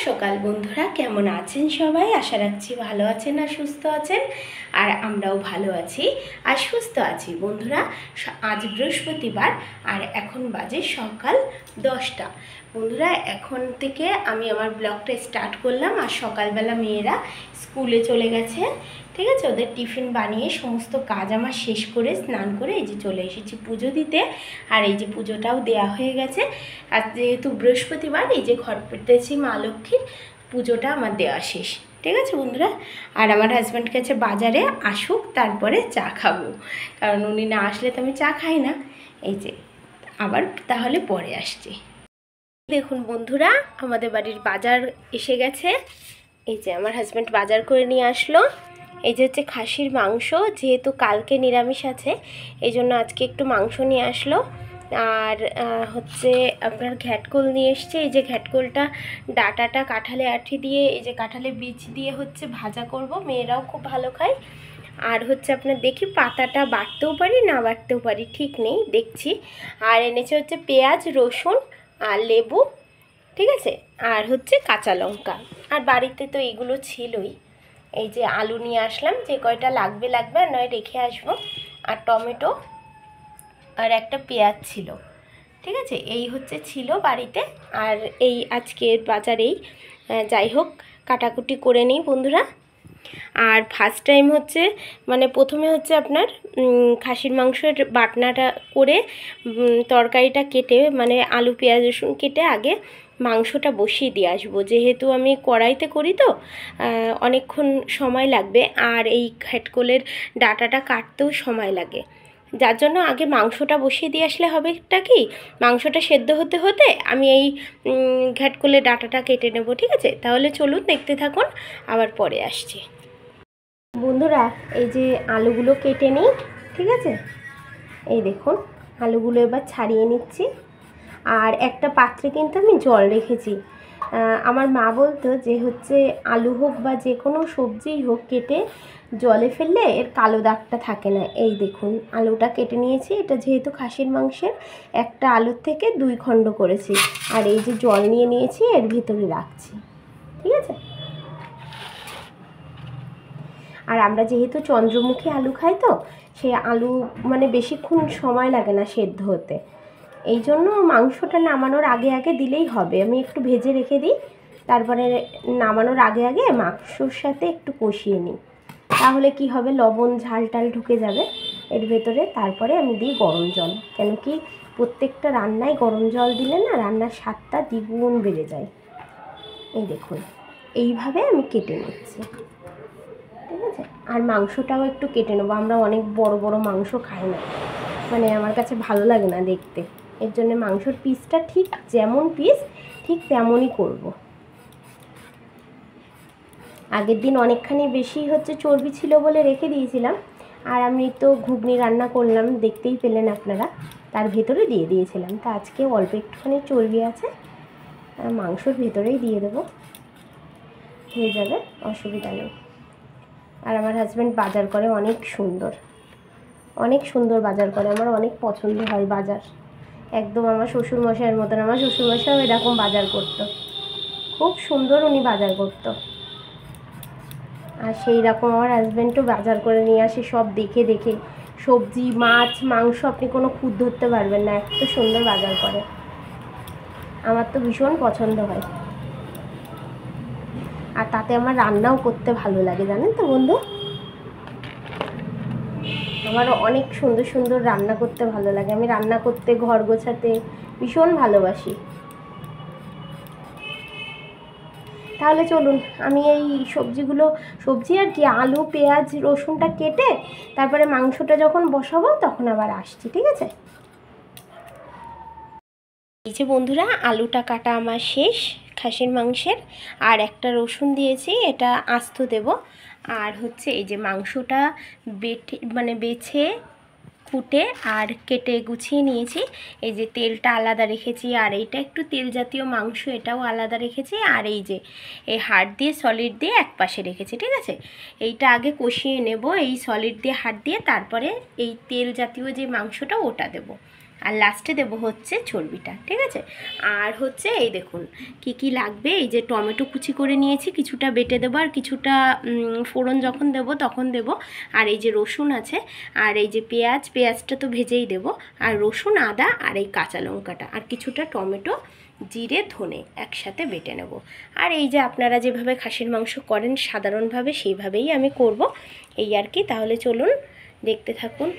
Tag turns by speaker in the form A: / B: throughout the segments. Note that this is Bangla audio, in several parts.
A: সকাল বন্ধুরা, কেমন আছেন সবাই? আশা রাখছি ভালো আছেন আর সুস্থ আছেন। আর আমরাও ভালো আছি আর সুস্থ আছি বন্ধুরা। আজ বৃহস্পতিবার আর এখন বাজে সকাল 10টা। বন্ধুরা, এখন থেকে আমি আমার ব্লগটা স্টার্ট করলাম। আর সকালবেলা মেয়েরা স্কুলে চলে গেছে, ঠিক আছে। ওদের টিফিন বানিয়ে সমস্ত কাজ আমার শেষ করে স্নান করে এই যে চলে এসেছি পুজো দিতে। আর এই যে পুজোটাও দেয়া হয়ে গেছে। আর যেহেতু বৃহস্পতিবার, এই যে ঘর পেতেছি মা লক্ষ্মীর, পুজোটা আমার দেওয়া শেষ, ঠিক আছে বন্ধুরা। আর আমার হাজব্যান্ড গেছে বাজারে, আসুক তারপরে চা খাবো, কারণ উনি না আসলে তো আমি চা খাই না। এই যে আবার তাহলে পরে আসছি। দেখুন বন্ধুরা, আমাদের বাড়ির বাজার এসে গেছে। এই যে আমার হাজব্যান্ড বাজার করে নিয়ে আসলো। এই যে হচ্ছে খাসির মাংস, যেহেতু কালকে নিরামিষ আছে এই জন্য আজকে একটু মাংস নিয়ে আসলো। আর হচ্ছে আপনার ঘ্যাটকোল নিয়ে এসছে। এই যে ঘ্যাটকোলটা ডাটাটা কাঁঠালে আঠি দিয়ে, এই যে কাঁঠালে বীজ দিয়ে হচ্ছে ভাজা করব, মেয়েরাও খুব ভালো খায়। আর হচ্ছে আপনার দেখি পাতাটা বাটতেও পারি না বাটতেও পারি, ঠিক নেই, দেখছি। আর এনেছে হচ্ছে পেঁয়াজ, রসুন আর লেবু, ঠিক আছে। আর হচ্ছে কাঁচা লঙ্কা। আর বাড়িতে তো এগুলো ছিলই। এই যে আলু নিয়ে আসলাম, যে কয়টা লাগবে আর নয় রেখে আসবো। আর টমেটো আর একটা পেঁয়াজ ছিল, ঠিক আছে। এই হচ্ছে ছিল বাড়িতে। আর এই আজকের বাজারেই যাই হোক কাটাকুটি করে নিই বন্ধুরা। আর ফার্স্ট টাইম হচ্ছে মানে প্রথমে হচ্ছে আপনার খাসির মাংসের বাটনাটা করে তরকারিটা কেটে, মানে আলু পেঁয়াজ রসুন কেটে আগে মাংসটা বসিয়ে দিয়ে আসবো। যেহেতু আমি কড়াইতে করি তো অনেকক্ষণ সময় লাগবে, আর এই ঘ্যাটকোলের ডাটাটা কাটতেও সময় লাগে, যার জন্য আগে মাংসটা বসিয়ে দিয়ে আসলে হবেটা কি, মাংসটা সেদ্ধ হতে হতে আমি এই ঘ্যাটকোলের ডাটাটা কেটে নেব, ঠিক আছে। তাহলে চলুন দেখতে থাকুন, আবার পরে আসছি বন্ধুরা। এই যে আলুগুলো কেটে নিই, ঠিক আছে। এই দেখুন আলুগুলো এবার ছাড়িয়ে নিচ্ছি। আর একটা পাত্রে কিন্তু আমি জল রেখেছি। আমার মা বলতো যে হচ্ছে আলু হোক বা যে কোনো সবজিই হোক, কেটে জলে ফেললে এর কালো দাগটা থাকে না। এই দেখুন আলুটা কেটে নিয়েছি। এটা যেহেতু খাসির মাংসের, একটা আলুর থেকে 2 খণ্ড করেছি। আর এই যে জল নিয়ে নিয়েছি, এর ভিতরে রাখছি, ঠিক আছে। আর আমরা যেহেতু চন্দ্রমুখী আলু খাই তো, সে আলু মানে বেশিক্ষণ সময় লাগে না সেদ্ধ হতে, এই জন্য মাংসটা নামানোর আগে আগে দিলেই হবে। আমি একটু ভেজে রেখে দিই, তারপরে নামানোর আগে আগে মাংসর সাথে একটু কষিয়ে নিই। তাহলে কি হবে, লবণ ঝাল টাল ঢুকে যাবে এর ভেতরে। তারপরে আমি দিই গরম জল, কেন কি প্রত্যেকটা রান্নায় গরম জল দিলে না রান্নার স্বাদটা দ্বিগুণ বেড়ে যায়। এই দেখুন এইভাবে আমি কেটে নিচ্ছি, ঠিক আছে। আর মাংসটাও একটু কেটে নেবো। আমরা অনেক বড় বড় মাংস খাই না, মানে আমার কাছে ভালো লাগে না দেখতে। এর জন্য মাংসর পিসটা ঠিক যেমন পিস ঠিক তেমনই করব। আগের দিন অনেকখানি বেশি হচ্ছে চর্বি ছিল বলে রেখে দিয়েছিলাম। আর আমি তো ঘুগনি রান্না করলাম, দেখতেই পেলেন আপনারা, তার ভেতরে দিয়ে দিয়েছিলাম। তা আজকে অল্প একটুখানি চর্বি আছে, মাংসর ভেতরেই দিয়ে দেবো, হয়ে যাবে, অসুবিধা নেই। আর আমার হাজব্যান্ড বাজার করে অনেক সুন্দর, অনেক সুন্দর বাজার করে। আমার অনেক পছন্দ হয় বাজার, একদম আমার শ্বশুরমশাইয়ের মতন। আমার শ্বশুরমশাইও এরকম বাজার করতো, খুব সুন্দর উনি বাজার করতো। আর সেই রকম আমার হাজব্যান্ডও বাজার করে নিয়ে আসে, সব দেখে দেখে সবজি মাছ মাংস আপনি কোনো খুঁত ধরতে পারবেন না, এত সুন্দর বাজার করে। আমার তো ভীষণ পছন্দ হয়, আর তাতে আমার রান্নাও করতে ভালো লাগে, জানেন তো বন্ধু। আমার অনেক সুন্দর সুন্দর রান্না করতে ভালো লাগে। আমি রান্না করতে, ঘর গোছাতে ভীষণ ভালোবাসি। তাহলে চলুন, আমি এই সবজি আর কি আলু পেঁয়াজ রসুনটা কেটে তারপরে মাংসটা যখন বসাবো তখন আবার আসছি, ঠিক আছে। এই যে বন্ধুরা, আলুটা কাটা আমার শেষ খাসির মাংসের। আর একটা রসুন দিয়েছি, এটা আস্ত দেব। আর হচ্ছে এই যে মাংসটা বেছে কুটে আর কেটে গুছিয়ে নিয়েছি। এই যে তেলটা আলাদা রেখেছি, আর এইটা একটু তেল জাতীয় মাংস, এটাও আলাদা রেখেছি। আর এই যে এই হাড় দিয়ে সলিড দিয়ে এক পাশে রেখেছি, ঠিক আছে। এইটা আগে কষিয়ে নেব, এই সলিড দিয়ে হাড় দিয়ে, তারপরে এই তেল জাতীয় যে মাংসটা ওটা দেব। আর লাস্টে দেবো হচ্ছে চর্বিটা, ঠিক আছে। আর হচ্ছে এই দেখুন কি কি লাগবে, এই যে টমেটো কুচি করে নিয়েছি, কিছুটা বেটে দেবো আর কিছুটা ফোড়ন যখন দেবো তখন দেবো। আর এই যে রসুন আছে, আর এই যে পেঁয়াজটা তো ভেজেই দেবো, আর রসুন, আদা আর এই কাঁচা লঙ্কাটা, আর কিছুটা টমেটো, জিরে, ধনে একসাথে বেটে নেব। আর এই যে আপনারা যেভাবে খাসির মাংস করেন সাধারণভাবে সেইভাবেই আমি করব, এই আর কি। তাহলে চলুন দেখতে থাকুন।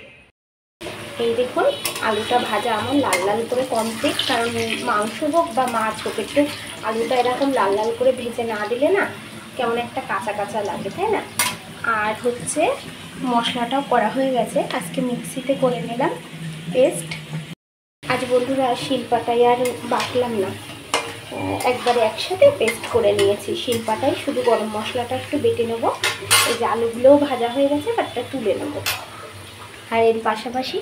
A: এই দেখুন আলুটা ভাজা আমার লাল লাল করে কমপ্লিট, কারণ মাংস হোক বা মাছ হোক একটু আলুটা এরকম লাল লাল করে ভেজে না দিলে না কেমন একটা কাঁচা কাঁচা লাগে, তাই না। আর হচ্ছে মশলাটাও করা হয়ে গেছে, আজকে মিক্সিতে করে নিলাম পেস্ট। আজ বন্ধুরা শিলপাটায় আর বাটলাম না, একবারে একসাথে পেস্ট করে নিয়েছি শিলপাটায়। শুধু গরম মশলাটা একটু বেটে নেবো। এই যে আলুগুলোও ভাজা হয়ে গেছে, বাটটা তুলে নেবো। আর এর পাশাপাশি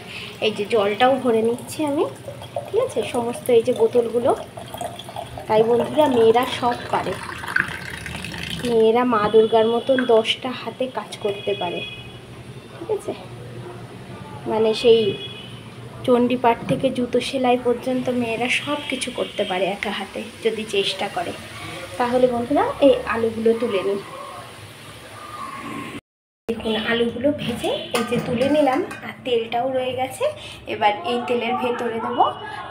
A: এই যে জলটাও ভরে নিচ্ছি আমি, ঠিক আছে, সমস্ত এই যে বোতলগুলো। তাই বন্ধুরা মেয়েরা সব পারে, মেয়েরা মা দুর্গার মতন 10টা হাতে কাজ করতে পারে, ঠিক আছে। মানে সেই চণ্ডীপাঠ থেকে জুতো সেলাই পর্যন্ত মেয়েরা সব কিছু করতে পারে একা হাতে যদি চেষ্টা করে। তাহলে বন্ধুরা এই আলুগুলো তুলে নিই। দেখুন আলুগুলো ভেজে এই যে তুলে নিলাম, আর তেলটাও রয়ে গেছে। এবার এই তেলের ভেতরে দেবো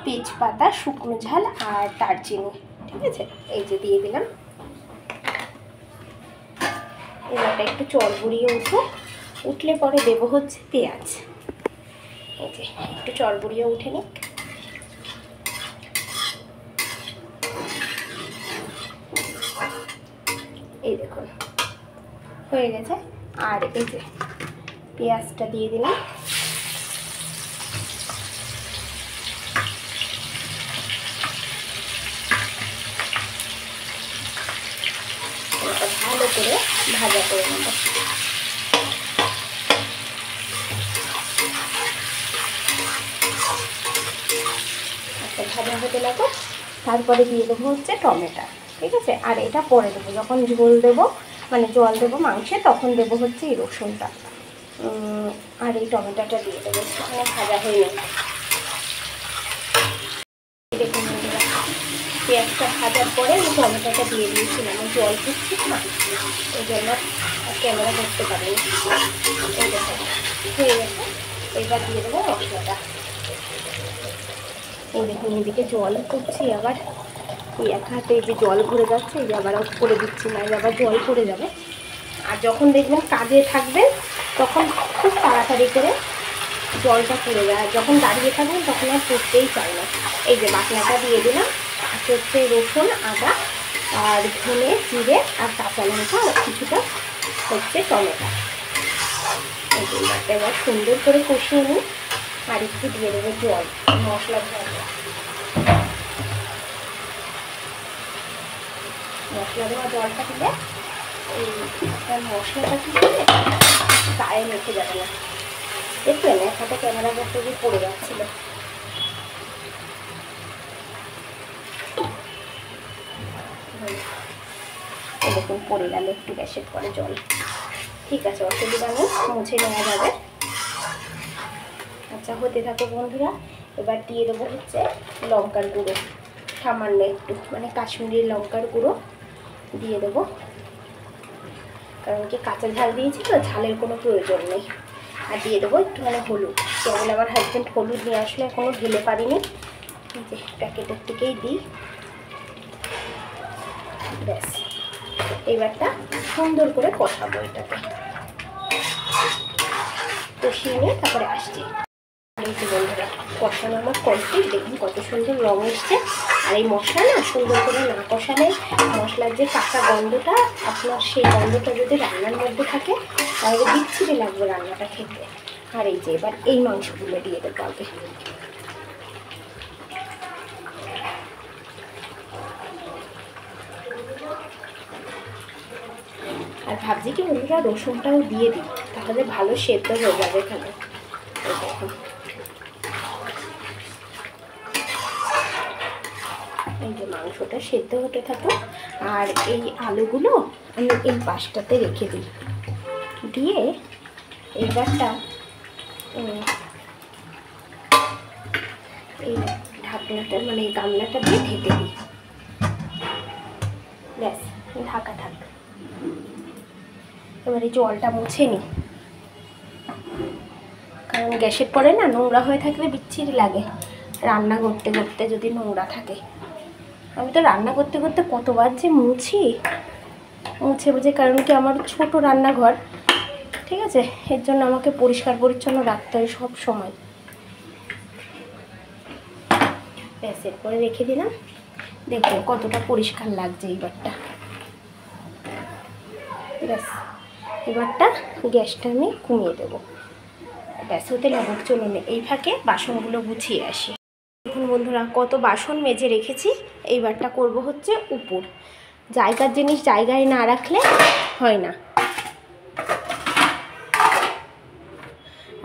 A: তেজপাতা, শুকনো ঝাল আর দারচিনি, ঠিক আছে। এই যে দিয়ে দিলাম। এবারটা একটু চড়বড়িয়ে উঠলে পরে দেবো হচ্ছে পেঁয়াজ। এই যে একটু চড়বড়িয়ে উঠে নিক। এই দেখুন হয়ে গেছে। আর এই যে পেঁয়াজটা দিয়ে দিলাম। ভালো করে ভাজা করে নেব। ভাজা হতে লাগো, তারপরে দিয়ে দেবো হচ্ছে টমেটো, ঠিক আছে। আর এটা পরে দেবো যখন ঝোল দেবো, মানে জল দেবো মাংসে, তখন দেবো হচ্ছে এই রসুনটা আর এই টমেটোটা দিয়ে দেবো। এখানে ভাজা হয়ে নেবে। দেখুন পেঁয়াজটা ভাজার পরে আমি টমেটোটা দিয়ে দিয়েছিলাম, আমি জল দিচ্ছি না, ওই জন্য ক্যামেরা করতে পারিনি। এই দেখুন হয়ে গেছে। এবার দিয়ে দেবো মশলাটা। এই দেখুন এদিকে জল করছি, আবার এই এক হাতে এই যে জল ভরে যাচ্ছে, এই যে আবার করে দিচ্ছি না, আবার জল পড়ে যাবে। আর যখন দেখবেন কাজে থাকবেন তখন খুব তাড়াতাড়ি করে জলটা পড়ে যায়, আর যখন দাঁড়িয়ে থাকবেন তখন আর পড়তেই চায় না। এই যে বাটনাটা দিয়ে দিলাম, হচ্ছে রসুন, আদা আর ধনে, জিরে আর কাঁচা লঙ্কা আর কিছুটা হচ্ছে টমেটো। এই যে এবার সুন্দর করে কষিয়ে নিই। আর একটু দিয়ে দেবো জল, মশলা জল। মশলা দেওয়া জলটা দিলে এই মশলাটা দিলে গায়ে মেখে যাবে না। দেখলেন এক হাতে ক্যামেরা করতে গিয়ে পড়ে যাচ্ছিল। দেখুন পড়ে গেল একটু গ্যাসের পরে জল, ঠিক আছে, অসুবিধা নেই, মুছে নেওয়া যাবে। আচ্ছা হতে থাকো বন্ধুরা। এবার দিয়ে দেবো হচ্ছে লঙ্কার গুঁড়ো, সামান্য একটু, মানে কাশ্মীরি লঙ্কার গুঁড়ো দিয়ে দেবো, কারণ কি কাঁচা ঝাল দিয়েছি তো, ঝালের কোনো প্রয়োজন নেই। আর দিয়ে দেবো একটুখানি হলুদ, কেবল আমার হাজব্যান্ড হলুদ নিয়ে আসলে এখনও ঢেলে পারিনি, যে প্যাকেটের থেকেই দিই। ব্যাস এবারটা সুন্দর করে কষাবো, এটাকে কষিয়ে নিয়ে তারপরে আসছি। এই যে বন্ধুরা কষানো আমার কমপ্লিট, দেখুন কত সুন্দর রং এসছে। আর এই মশলা না সুন্দর করে না কষালে মশলার যে কাঁচা গন্ধটা, আপনার সেই গন্ধটা যদি রান্নার মধ্যে থাকে তাহলে বিচ্ছিরি লাগবে রান্নাটা খেতে। আর এই যে এবার এই মাংসগুলো দিয়ে দেবো আগে। আর ভাবছি কি বন্ধুরা রসুনটাও দিয়ে দিই, তাহলে ভালো সেদ্ধ হয়ে যাবে এখানে। এই দেখুন এই যে মাংসটা সেদ্ধ হতে থাকো, আর এই আলুগুলো আমি এই পাশটাতে রেখে দিই, দিয়ে এইবারটা এই ঢাকনাটা মানে এই গামলাটা দিয়ে ঢেকে দিই, ব্যাস ঢাকা থাক। এবারে জলটা মুছে নিই, কারণ গ্যাসের পরে না নোংরা হয়ে থাকলে বিচ্ছিরি লাগে রান্না করতে করতে যদি নোংরা থাকে। আমি তো রান্না করতে করতে কতবার যে মুছে বুঝে, কারণ কি আমার ছোট রান্নাঘর, ঠিক আছে, এর জন্য আমাকে পরিষ্কার পরিচ্ছন্ন রাখতে হয় সব সময়। ব্যাস এরপরে রেখে দিলাম, দেখো কতটা পরিষ্কার লাগছে এইবারটা। ব্যাস এবারটা গ্যাসটা আমি কমিয়ে দেবো, ব্যাস হতে লাগুক। চলুন এই ফাঁকে বাসনগুলো গুছিয়ে আসি। দেখুন বন্ধুরা কত বাসন মেজে রেখেছি। এইবারটা করব হচ্ছে উপর, জায়গার জিনিস জায়গায় না রাখলে হয় না।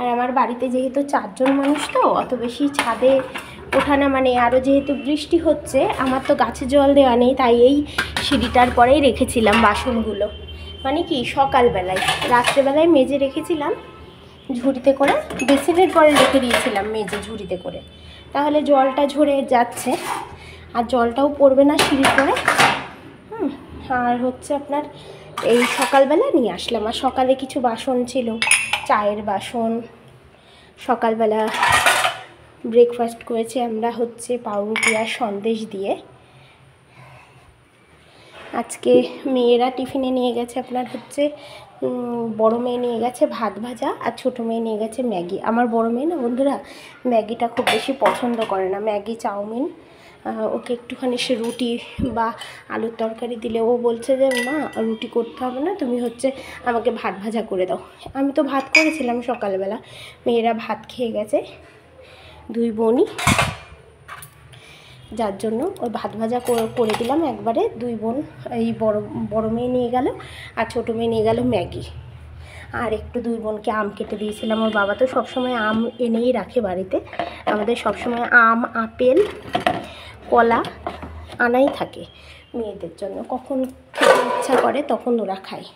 A: আর আমার বাড়িতে যেহেতু 4 জন মানুষ, তো অত বেশি ছাদে ওঠা না, মানে আরও যেহেতু বৃষ্টি হচ্ছে, আমার তো গাছে জল দেওয়া নেই, তাই এই সিঁড়িটার পরেই রেখেছিলাম বাসনগুলো। মানে কি সকালবেলায়, রাত্রেবেলায় মেজে রেখেছিলাম ঝুড়িতে করে, বেসিনের পরে রেখে দিয়েছিলাম মেজে ঝুড়িতে করে, তাহলে জলটা ঝরে যাচ্ছে আর জলটাও পড়বে না সিঁড়ির পরে। আর হচ্ছে আপনার এই সকালবেলা নিয়ে আসলাম। আর সকালে কিছু বাসন ছিল, চায়ের বাসন। সকালবেলা ব্রেকফাস্ট করেছি আমরা হচ্ছে পাউরুটি আর সন্দেশ দিয়ে। আজকে মেয়েরা টিফিনে নিয়ে গেছে আপনার হচ্ছে বড় মেয়ে নিয়ে গেছে ভাত ভাজা, আর ছোটো মেয়ে নিয়ে গেছে ম্যাগি। আমার বড় মেয়ে না বন্ধুরা ম্যাগিটা খুব বেশি পছন্দ করে না, ম্যাগি চাউমিন। ওকে একটুখানি সে রুটি বা আলুর তরকারি দিলে ও বলছে যে মা রুটি করতে হবে না, তুমি হচ্ছে আমাকে ভাত ভাজা করে দাও। আমি তো ভাত করেছিলাম সকালবেলা, মেয়েরা ভাত খেয়ে গেছে 2 বোনই, যার জন্য ওই ভাত ভাজা করে দিলাম একবারে। 2 বোন, এই বড় মেয়ে নিয়ে গেল আর ছোটো মেয়ে নিয়ে গেল ম্যাগি। আর একটু 2 বোনকে আম কেটে দিয়েছিলাম। ওর বাবা তো সবসময় আম এনেই রাখে বাড়িতে, আমাদের সবসময় আম আপেল কলা আনাই থাকে মেয়েদের জন্য, কখন খেতে ইচ্ছা করে তখন ওরা খায়।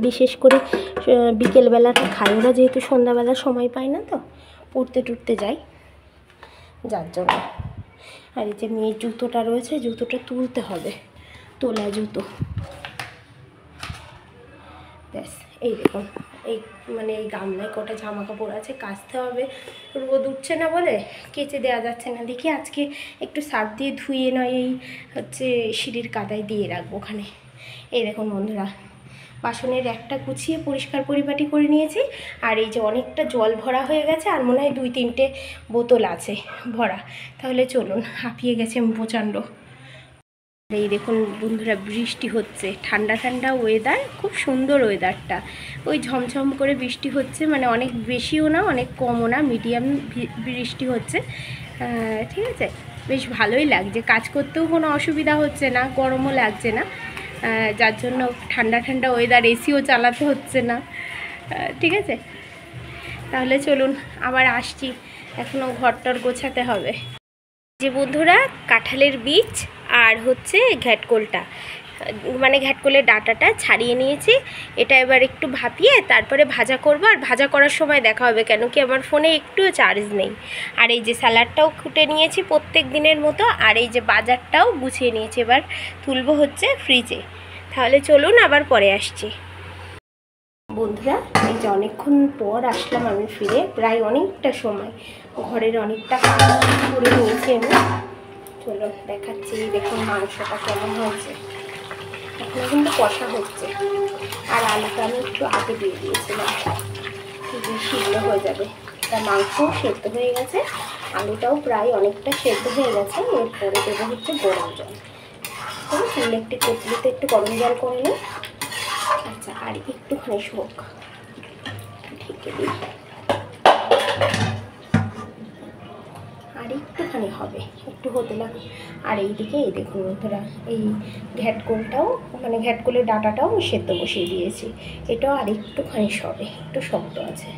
A: বিশেষ করে বিকেলবেলাটা খায় ওরা, যেহেতু সন্ধ্যাবেলা সময় পায় না, তো পড়তে টুরতে যায়, যার জন্য। আর এই যে মেয়ের জুতোটা রয়েছে, জুতোটা তুলতে হবে, তোলা জুতো। ব্যাস এই দেখুন এই মানে এই গামলায় কটা জামা কাপড় আছে, কাচতে হবে। রোদ উঠছে না বলে কেচে দেওয়া যাচ্ছে না। দেখি আজকে একটু সার্ফ দিয়ে ধুয়ে নয় এই হচ্ছে সিঁড়ির কাদায় দিয়ে রাখবো ওখানে। এই দেখুন বন্ধুরা বাসনের একটা গুছিয়ে পরিষ্কার পরিপাটি করে নিয়েছি। আর এই যে অনেকটা জল ভরা হয়ে গেছে, আর মনে হয় 2-3টে বোতল আছে ভরা। তাহলে চলুন, হাঁপিয়ে গেছে প্রচণ্ড। এই দেখুন বন্ধুরা বৃষ্টি হচ্ছে, ঠান্ডা ঠান্ডা ওয়েদার, খুব সুন্দর ওয়েদারটা। ওই ঝমঝম করে বৃষ্টি হচ্ছে, মানে অনেক বেশিও না অনেক কমও না, মিডিয়াম বৃষ্টি হচ্ছে, ঠিক আছে। বেশ ভালোই লাগছে, কাজ করতেও কোনো অসুবিধা হচ্ছে না, গরমও লাগছে না, যার জন্য ঠান্ডা ঠান্ডা ওয়েদার, এসিও চালাতে হচ্ছে না, ঠিক আছে। তাহলে চলুন আবার আসছি, এখনও ঘরটর গোছাতে হবে। যে বন্ধুরা কাঁঠালের বীজ আর হচ্ছে ঘ্যাটকোলটা, মানে ঘ্যাটকোলের ডাঁটাটা ছাড়িয়ে নিয়েছি। এটা এবার একটু ভাপিয়ে তারপরে ভাজা করব, আর ভাজা করার সময় দেখা হবে, কেন কি আমার ফোনে একটুও চার্জ নেই। আর এই যে স্যালাডটাও কুটে নিয়েছি প্রত্যেক দিনের মতো, আর এই যে বাজারটাও গুছিয়ে নিয়েছি, এবার তুলবো হচ্ছে ফ্রিজে। তাহলে চলুন আবার পরে আসছি। বন্ধুরা এই যে অনেকক্ষণ পর আসলাম আমি ফিরে, প্রায় অনেকটা সময়, ঘরের অনেকটা কাজ করে নিয়েছি আমি। চলো দেখাচ্ছি, দেখুন মাংসটা কেমন হয়েছে, এখনো কিন্তু কষা হচ্ছে। আর আলুটা আমি একটু আগে দিয়ে দিয়েছিলাম, সিদ্ধ হয়ে যাবে। তা মাংস সেদ্ধ হয়ে গেছে, আলুটাও প্রায় অনেকটা সেদ্ধ হয়ে গেছে। এরপরে দেবো হচ্ছে গরম জল, একটু কেটলিতে একটু গরম জল করে নিই। আচ্ছা আর একটুখানি শোক ঢেকে দিই, আর একটুখানি হবে, একটু হতে লাগে। আর এইদিকে এই দেখুন বন্ধুরা এই ঘ্যাটকোলটাও, মানে ঘ্যাটকোলের ডাঁটাটাও সেদ্ধ বসিয়ে দিয়েছি, এটাও আর একটুখানি সবে, একটু শক্ত আছে।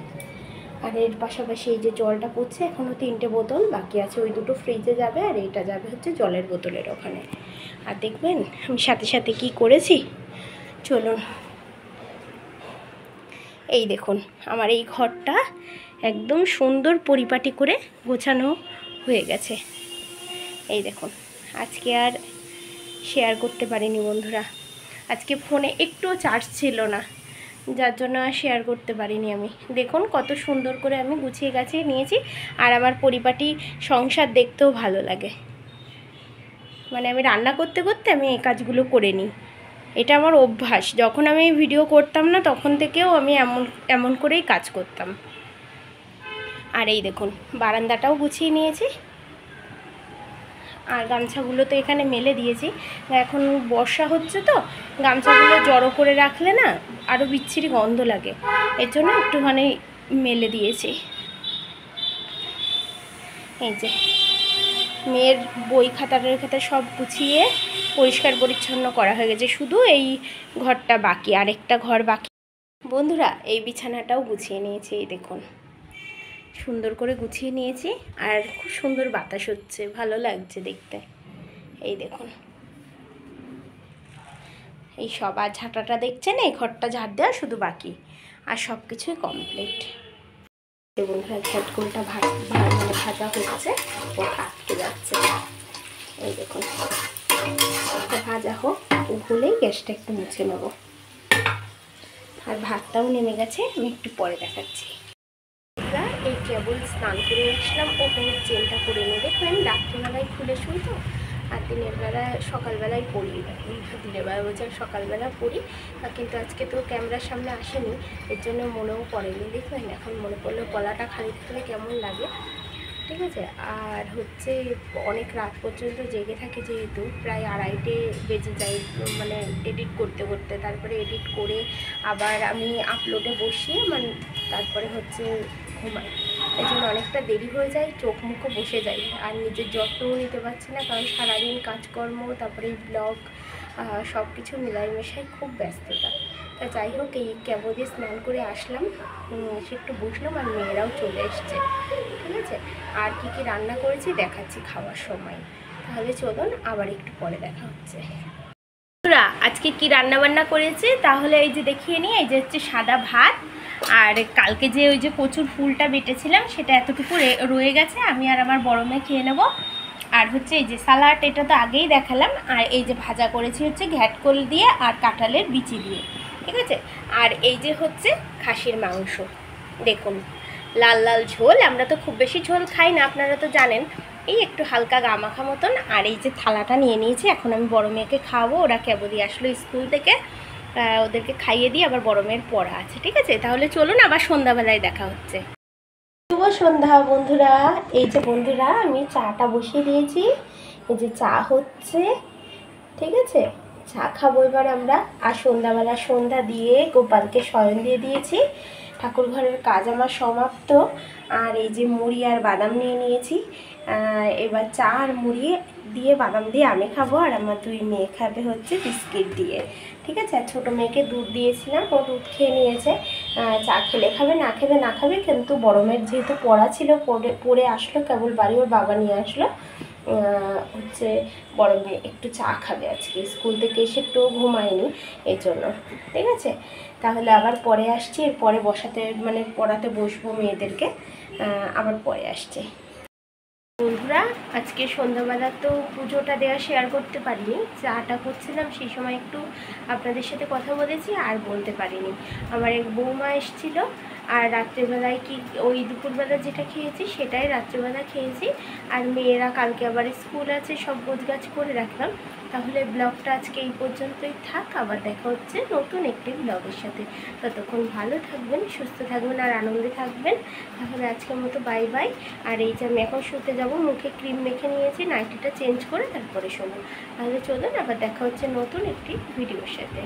A: আর এর পাশাপাশি এই যে জলটা পড়ছে, এখনও 3টে বোতল বাকি আছে, ওই দুটো ফ্রিজে যাবে, আর এইটা যাবে হচ্ছে জলের বোতলের ওখানে। আর দেখবেন আমি সাথে সাথে কি করেছি, চলুন। এই দেখুন আমার এই ঘরটা একদম সুন্দর পরিপাটি করে গোছানো হয়ে গেছে। এই দেখুন, আজকে আর শেয়ার করতে পারিনি বন্ধুরা, আজকে ফোনে একটুও চার্জ ছিল না, যার জন্য আর শেয়ার করতে পারিনি। আমি দেখুন কত সুন্দর করে আমি গুছিয়ে গাছিয়ে নিয়েছি। আর আমার পরিপাটি সংসার দেখতেও ভালো লাগে, মানে আমি রান্না করতে করতে আমি এই কাজগুলো করে নিই, এটা আমার অভ্যাস। যখন আমি ভিডিও করতাম না তখন থেকেও আমি এমন করেই কাজ করতাম। আর এই দেখুন বারান্দাটাও গুছিয়ে নিয়েছি, আর গামছাগুলো তো এখানে মেলে দিয়েছি। এখন বর্ষা হচ্ছে তো গামছাগুলো জড়ো করে রাখলে না আরও বিচ্ছিরি গন্ধ লাগে, এর জন্য একটুখানি মেলে দিয়েছি। এই যে মেয়ের বই খাতা সব গুছিয়ে পরিষ্কার পরিচ্ছন্ন করা হয়ে গেছে, শুধু এই ঘরটা বাকি, আরেকটা ঘর বাকি। বন্ধুরা এই বিছানাটাও গুছিয়ে নিয়েছি, এই দেখুন সুন্দর করে গুছিয়ে নিয়েছি। আর খুব সুন্দর বাতাস হচ্ছে, ভালো লাগছে দেখতে। এই দেখুন এই সব, আর ঝাঁটাটা দেখছেন, এই ঘরটা ঝাড় দেওয়া শুধু বাকি, আর সব কিছুই কমপ্লিট। বন্ধুরা ঝটকলটা ভাজা হচ্ছে, ও আটকে যাচ্ছে। এই দেখুন ভাজা হোক, হলেই গ্যাসটা একটু মুছে নেব। আর ভাতটাও নেমে গেছে, আমি একটু পরে দেখাচ্ছি। এই কেবল স্নান করে আসলাম, ওপরে চেনটা করে নিয়ে দেখুন আমি রাত্রিবেলায় খুলে শুই তো, আর দিনের বেলা সকালবেলায় পড়ি, দিনের বেলা বলছি সকালবেলা পড়ি। কিন্তু আজকে তো ক্যামেরার সামনে আসেনি, এর জন্য মনেও পড়েনি। দেখবেন এখন মনে পড়লে গলাটা খালি থাকলে কেমন লাগে, ঠিক আছে। আর হচ্ছে অনেক রাত পর্যন্ত জেগে থাকে, যেহেতু প্রায় 2:30 বেজে যায় মানে এডিট করতে করতে। তারপরে এডিট করে আবার আমি আপলোডে বসিয়ে মানে তারপরে হচ্ছে ঘুমাই, এই জন্য অনেকটা দেরি হয়ে যায়, চোখ মুখও বসে যায়। আর নিজের যত্নও নিতে পারছি না, কারণ সারাদিন কাজকর্ম, তারপরে ব্লগ, সব কিছু মিলাই মেশাই খুব ব্যস্ততা। তা যাই হোক, এই কেবল দিয়ে স্নান করে আসলাম, এসে একটু বসলাম, আর মেয়েরাও চলে এসছে, ঠিক আছে। আর কি কি রান্না করেছি দেখাচ্ছি খাওয়ার সময়, তাহলে চলুন আবার একটু পরে দেখা হচ্ছে। আজকে কি রান্না বান্না করেছি তাহলে এই যে দেখিয়ে নিই। এই যে হচ্ছে সাদা ভাত, আর কালকে যে ওই যে কচুর ফুলটা বেটেছিলাম সেটা এতটুকু রয়ে গেছে, আমি আর আমার বড় মেয়ে খেয়ে নেবো। আর হচ্ছে এই যে সালাড, এটা তো আগেই দেখালাম। আর এই যে ভাজা করেছি হচ্ছে ঘ্যাটকল দিয়ে আর কাঁঠালের বিচি দিয়ে, ঠিক আছে। আর এই যে হচ্ছে খাসির মাংস, দেখুন লাল লাল ঝোল। আমরা তো খুব বেশি ঝোল খাই না, আপনারা তো জানেন, এই একটু হালকা গামাখা মতন। আর এই যে থালাটা নিয়ে নিয়েছি, এখন আমি বড় মেয়েকে খাওয়াবো, ওরা কেবলই আসলো স্কুল থেকে, ওদেরকে খাইয়ে দিই, আবার বড় মেয়ের পড়া আছে, ঠিক আছে। তাহলে চলুন আবার সন্ধ্যাবেলায় দেখা হচ্ছে। শুভ সন্ধ্যা বন্ধুরা। এই যে বন্ধুরা আমি চাটা বসিয়ে দিয়েছি, এই যে চা হচ্ছে, ঠিক আছে। চা খাবো এবার আমরা। আর সন্ধ্যাবেলা সন্ধ্যা দিয়ে গোপালকে শয়ন দিয়ে দিয়েছি, ঠাকুর ঘরের কাজ আমার সমাপ্ত। আর এই যে মুড়ি আর বাদাম নিয়ে নিয়েছি, এবার চা আর মুড়ি দিয়ে বাদাম দিয়ে আমি খাবো, আর আমার 2 মেয়ে খাবে হচ্ছে বিস্কিট দিয়ে, ঠিক আছে। আর ছোটো মেয়েকে দুধ দিয়েছিলাম, ও দুধ খেয়ে নিয়েছে। চা খেলে খাবে, না খেলে না খাবে, কিন্তু বড় মেয়ের যেহেতু পড়া ছিল, পড়ে আসলো কেবল বাড়ি, ওর বাবা নিয়ে আসলো, হচ্ছে বড় মেয়ে একটু চা খাবে আজকে, স্কুল থেকে এসে একটু ঘুমায়নি এই জন্য, ঠিক আছে। তাহলে আবার পরে আসছি, এরপরে বসাতে মানে পড়াতে বসবো মেয়েদেরকে, আবার পরে আসছি। বন্ধুরা আজকে সন্ধ্যাবেলা তো পুজোটা দেওয়া শেয়ার করতে পারিনি, চাটা করছিলাম সেই সময় একটু আপনাদের সাথে কথা বলেছি, আর বলতে পারিনি। আমার এক বৌমা এসেছিল, আর রাত্রেবেলায় কি ওই দুপুরবেলা যেটা খেয়েছি সেটাই রাত্রেবেলা খেয়েছি। আর মেয়েরা কালকে আবার স্কুল আছে, সব গোছগাছ করে রাখলাম। তাহলে ব্লগটা আজকে এই পর্যন্তই থাক, আবার দেখা হচ্ছে নতুন একটি ব্লগের সাথে। ততক্ষণ ভালো থাকবেন, সুস্থ থাকবেন, আর আনন্দে থাকবেন। তাহলে আজকের মতো বাই বাই। আর এই যে আমি এখন শুতে যাব, মুখে ক্রিম মেখে নিয়েছি, নাইটিটা চেঞ্জ করে তারপরে শোবো। তাহলে চলুন আবার দেখা হচ্ছে নতুন একটি ভিডিওর সাথে।